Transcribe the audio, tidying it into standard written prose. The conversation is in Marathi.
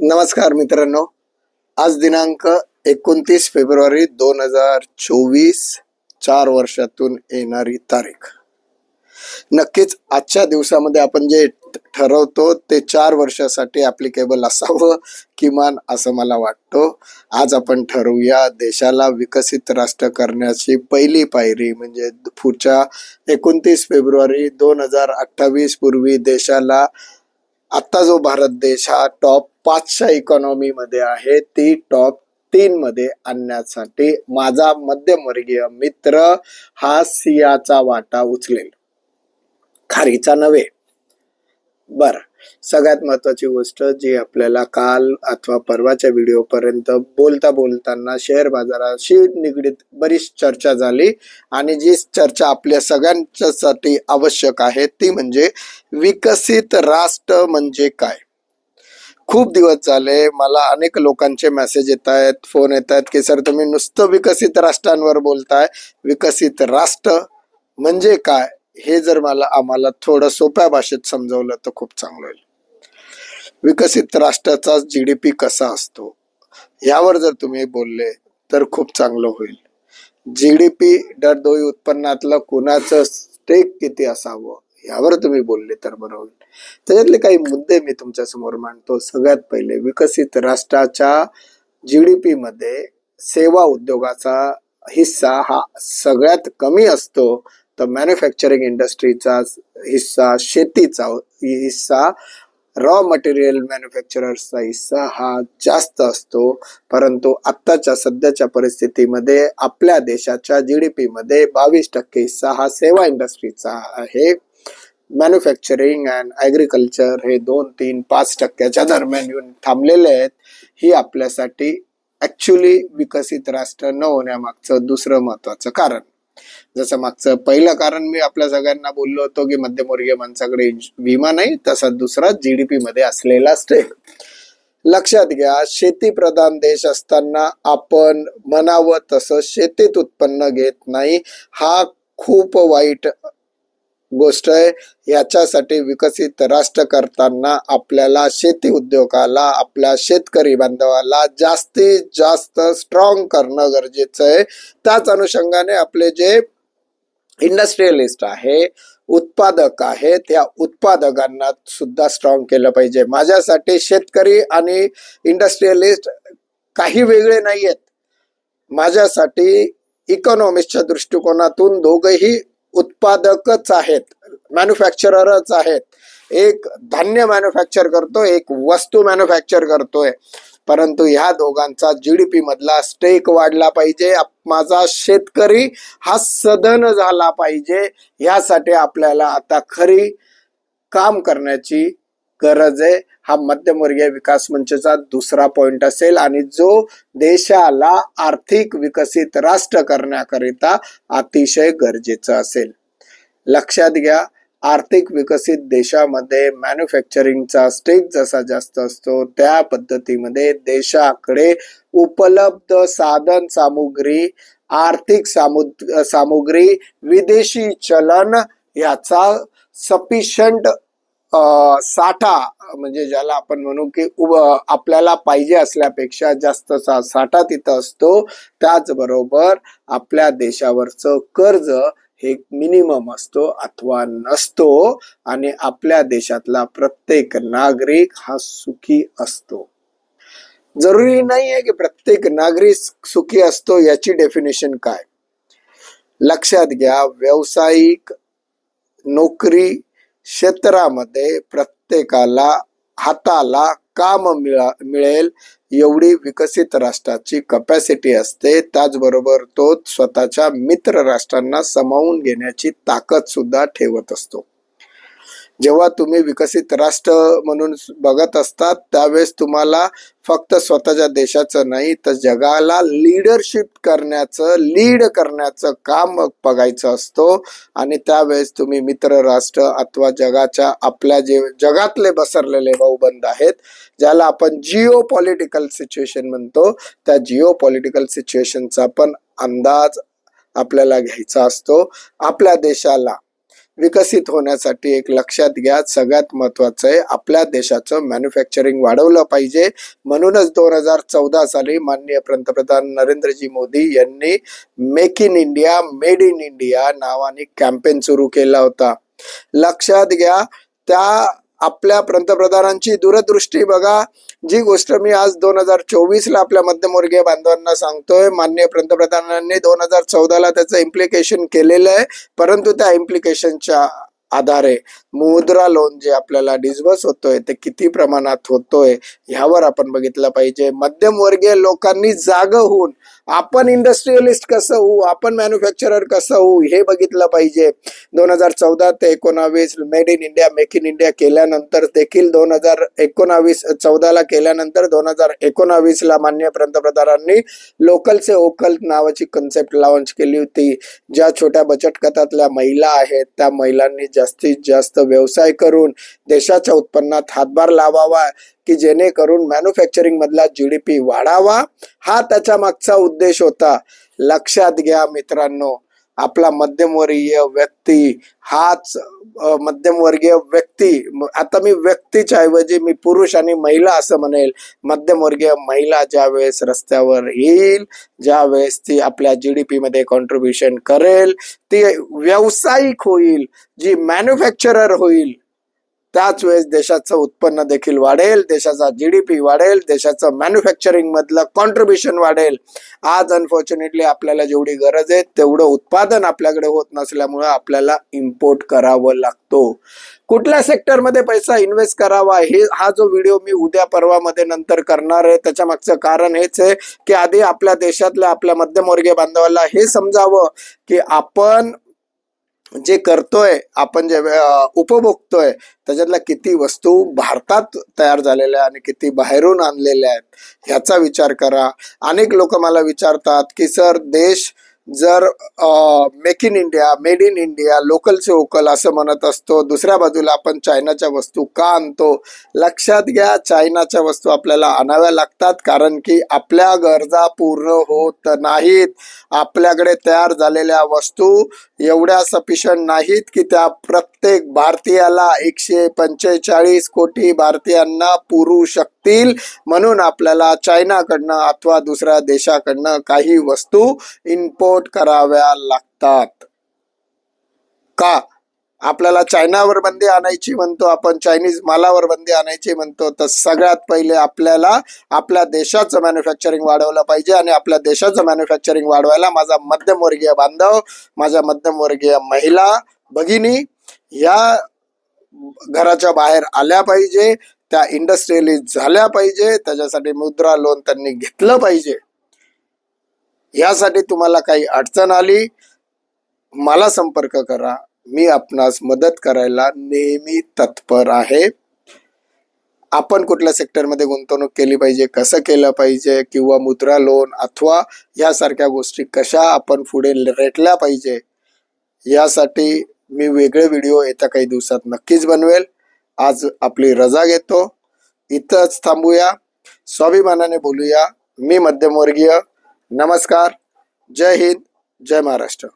नमस्कार मित्रांनो, आज दिनांक 29 फेब्रुवारी 2024, 4 वर्षातून येणारी तारीख. नक्कीच आजच्या दिवसामध्ये आपण जे ठरवतो ते 4 वर्षासाठी ऍप्लिकेबल असावं, किमान असं मला वाटतं. आज आपण ठरवूया देशाला विकसित राष्ट्र करण्याची पहिली पायरी म्हणजे पुढच्या 29 फेब्रुवारी 2028 पूर्वी देशाला आता जो भारत देश हा टॉप 5च्या इकॉनॉमी मध्ये आहे ती टॉप 3 मध्ये आणण्यासाठी माझा मध्यमवर्गीय मित्र हा सिंहाचा वाटा उचलेल, खारीचा नव्हे. बर, सगळ्यात महत्वाची गोष्ट जी आपल्याला काल अथवा परवाच्या व्हिडिओ पर्यंत बोलताना शेअर बाजाराशी निगडीत बरीच चर्चा झाली आणि जी चर्चा आपल्या सगळ्यांच्यासाठी आवश्यक आहे ती म्हणजे विकसित राष्ट्र म्हणजे काय. खूप दिवस झाले मला अनेक लोकांचे मेसेज येत आहेत, फोन येत आहेत की सर तुम्ही नुसतं विकसित राष्ट्रांवर बोलताय, विकसित राष्ट्र म्हणजे काय हे जर आम्हाला थोडं सोप्या भाषेत समजवलं तर खूप चांगलं होईल. विकसित राष्ट्राचा GDP कसा असतो यावर जर तुम्ही बोलले तर खूप चांगलं होईल. GDP दरडोई उत्पन्नातलं कुणाचं स्टेक किती असावं यावर तुम्ही बोलले तर बरं होईल. त्याच्यातले काही मुद्दे मी तुमच्या समोर मांडतो. सगळ्यात पहिले, विकसित राष्ट्राच्या GDP मध्ये सेवा उद्योगाचा हिस्सा हा सगळ्यात कमी असतो, तर मॅन्युफॅक्चरिंग इंडस्ट्रीचा हिस्सा, शेतीचा हिस्सा, रॉ मटेरियल मॅन्युफॅक्चरर्सचा हिस्सा हा जास्त असतो. परंतु आत्ताच्या सध्याच्या परिस्थितीमध्ये आपल्या देशाच्या GDP मध्ये 22% हिस्सा हा सेवा इंडस्ट्रीचा आहे. मॅन्युफॅक्चरिंग अँड ॲग्रिकल्चर हे 2-3-5% दरम्यान येऊन थांबलेले आहेत. ही आपल्यासाठी ऍक्च्युली विकसित राष्ट्र न होण्यामागचं दुसरं महत्वाचं कारण. जसं मागचं पहिलं कारण मी आपल्या सगळ्यांना बोललो होतो की मध्यमवर्गीय माणसाकडे विमा नाही, तसा दुसरा GDP मध्ये असलेला स्टेक. लक्षात घ्या, शेती प्रधान देश असताना आपण म्हणावं तसं शेतीत उत्पन्न घेत नाही, हा खूप वाईट गोष्ट आहे. याच्यासाठी विकसित राष्ट्र करताना आपल्याला शेती उद्योगाला, आपल्या शेतकरी बांधवाला जास्तीत जास्त स्ट्रॉंग करणं गरजेचं आहे. त्याच अनुषंगाने आपले जे इंडस्ट्रियलिस्ट आहे, उत्पादक आहेत, त्या उत्पादकांना सुद्धा स्ट्रॉंग केलं पाहिजे. माझ्यासाठी शेतकरी आणि इंडस्ट्रियलिस्ट काही वेगळे नाही आहेत. माझ्यासाठी इकॉनॉमिक्सच्या दृष्टिकोनातून दोघेही उत्पादकच आहेत, मॅन्युफॅक्चररच आहेत. एक धान्य मॅन्युफॅक्चर करतो, एक वस्तू मॅन्युफॅक्चर करतोय. परंतु ह्या दोघांचा GDP मधला स्टेक वाढला पाहिजे. माझा शेतकरी हा सधन झाला पाहिजे. यासाठी आपल्याला आता खरी काम करण्याची गरज आहे. हा मध्यमवर्गीय विकास मंचचा दुसरा पॉइंट असेल आणि जो देशाला आर्थिक विकसित राष्ट्र करण्याकरिता अतिशय गरजेचं असेल. लक्षात घ्या, आर्थिक विकसित देशामध्ये मॅन्युफॅक्चरिंगचा स्टेक जसा जास्त असतो त्या पद्धतीमध्ये देशाकडे उपलब्ध साधन सामुग्री, आर्थिक सामुग्री, विदेशी चलन याचा सफिशियंट साठा, म्हणजे ज्याला आपण म्हणू की आपल्याला पाहिजे असल्यापेक्षा जास्त साठा तिथं असतो. त्याचबरोबर आपल्या देशावरचं कर्ज हे मिनिमम असतो अथवा नसतो आणि आपल्या देशातला प्रत्येक नागरिक हा सुखी असतो. जरुरी नाहीये की प्रत्येक नागरिक सुखी असतो. याची डेफिनेशन काय? लक्षात घ्या, व्यावसायिक नोकरी क्षेत्रामध्ये प्रत्येकाला हाताला काम मिळेल एवढी विकसित राष्ट्राची कपॅसिटी असते. त्याचबरोबर तो स्वतःच्या मित्र राष्ट्रांना सामावून घेण्याची ताकद सुद्धा ठेवत असतो. जेव्हा तुम्ही विकसित राष्ट्र म्हणून बघत असतात त्यावेळेस तुम्हाला फक्त स्वतःच्या देशाचं नाही तर जगाला लीड करण्याचं काम बघायचं असतो. आणि त्यावेळेस तुम्ही मित्र राष्ट्र अथवा जगाच्या आपल्या जे जगातले बसरलेले भाऊबंद आहेत, ज्याला आपण जिओ पॉलिटिकल सिच्युएशन म्हणतो, त्या जिओ पॉलिटिकल सिच्युएशनचा पण अंदाज आपल्याला घ्यायचा असतो. आपल्या देशाला विकसित होण्यासाठी एक लक्षात घ्या, सगळ्यात महत्वाचं आहे आपल्या देशाचं मॅन्युफॅक्चरिंग वाढवलं पाहिजे. म्हणूनच 2014 साली माननीय पंतप्रधान नरेंद्रजी मोदी यांनी make in India, made in India नावाने कॅम्पेन सुरू केला होता. लक्षात घ्या, त्या आपल्या पंतप्रधानांची दूरदृष्टी बघा. जी गोष्ट मी आज 2024 ला आपल्या मध्यमवर्गीय बांधवांना सांगतोय, माननीय पंतप्रधानांनी 2014 ला त्याचं इम्प्लिकेशन केलेलं आहे. परंतु त्या इम्प्लिकेशनच्या आधारे मुद्रा लोन जे आपल्याला डिस्बर्स होतोय ते किती प्रमाणात होतोय ह्यावर आपण बघितलं पाहिजे. मध्यमवर्गीय लोकांनी जाग होऊन आपण इंडस्ट्रियलिस्ट कसं होऊ, आपण मॅन्युफॅक्चरर कसं होऊ हे बघितलं पाहिजे. 2014 ते 19 made in India, make in India केल्यानंतर देखील 2014 ला केल्यानंतर 2019 ला माननीय पंतप्रधानांनी लोकल से वोकल नावाची कन्सेप्ट लॉन्च केली होती. ज्या छोट्या बचत गटातल्या महिला आहेत त्या महिलांनी जास्तीत जास्त व्यवसाय करून देशाच्या उत्पन्नात हातभार लावावा की जेणेकरून मॅन्युफॅक्चरिंग मधला GDP वाढावा, हा त्याच्या मागचा उद्देश होता. लक्षात घ्या मित्रांनो, आपला मध्यमवर्गीय व्यक्ती हाच मध्यमवर्गीय व्यक्ती, आता मी व्यक्तीच्या ऐवजी मी पुरुष आणि महिला असं म्हणेल, मध्यमवर्गीय महिला ज्या वेळेस रस्त्यावर येईल, ज्या वेळेस ती आपल्या GDP मध्ये कॉन्ट्रीब्युशन करेल, ती व्यावसायिक होईल, जी मॅन्युफॅक्चरर होईल, त्याच वेळेस देशाचं उत्पन्न देखील वाढेल, देशाचा GDP वाढेल, देशाचं मॅन्युफॅक्चरिंग मधलं कॉन्ट्रीब्युशन वाढेल. आज अनफॉर्च्युनेटली आपल्याला जेवढी गरज आहे तेवढं उत्पादन आपल्याकडे होत नसल्यामुळे आपल्याला इम्पोर्ट करावं लागतो. कुठल्या सेक्टरमध्ये पैसा इन्व्हेस्ट करावा हा जो व्हिडिओ मी उद्या परवा मध्ये नंतर करणार आहे, त्याच्या मागचं कारण हेच आहे की आधी आपल्या देशातल्या आपल्या मध्यमवर्गीय बांधवाला हे समजावं की आपण जे करतोय, आपण जे उपभोगतोय त्याच्यातल्या किती वस्तू भारतात तयार झालेल्या आणि किती बाहेरून आणलेल्या आहेत ह्याचा विचार करा. अनेक लोक मला विचारतात की सर, देश जर make in India, made in India, local say vocal असं म्हणत असतो, दुसऱ्या बाजूला आपण चायनाच्या वस्तू का आणतो? लक्षात घ्या, चायनाच्या वस्तू आपल्याला आणाव्या लागतात कारण की आपल्या गरजा पूर्ण होत नाहीत. आपल्याकडे तयार झालेल्या वस्तू एवढ्या सफिशियंट नाहीत की त्या प्रत्येक भारतीयाला 145 कोटी भारतीयांना पुरू शकतील. म्हणून आपल्याला चायनाकडनं अथवा दुसऱ्या देशाकडनं काही वस्तू इम्पोर्ट कराव्या लागतात. का? आपल्याला चायनावर बंदी आणायची म्हणतो आपण, चायनीज मालावर बंदी आणायची म्हणतो, तर सगळ्यात पहिले आपल्याला आपल्या देशाचं मॅन्युफॅक्चरिंग वाढवलं पाहिजे. आणि आपल्या देशाचं मॅन्युफॅक्चरिंग वाढवायला माझा मध्यमवर्गीय बांधव, माझ्या मध्यमवर्गीय महिला भगिनी या घराच्या बाहेर आल्या पाहिजे, त्या इंडस्ट्रियलिस्ट झाल्या पाहिजे, त्याच्यासाठी मुद्रा लोन त्यांनी घेतलं पाहिजे. यासाठी तुम्हाला काही अडचण आली, मला संपर्क करा, मी आपणास मदत करायला नेहमी तत्पर आहे. आपण कुठल्या सेक्टरमध्ये गुंतवणूक केली पाहिजे, कसं केलं पाहिजे, किंवा मुद्रा लोन अथवा यासारख्या गोष्टी कशा आपण पुढे रेटल्या पाहिजे, यासाठी मी वेगळे व्हिडिओ येत्या काही दिवसात नक्कीच बनवेल. आज आपली रजा घेतो, इथंच थांबूया, स्वाभिमानाने बोलूया. मी मध्यमवर्गीय. नमस्कार, जय हिंद, जय महाराष्ट्र.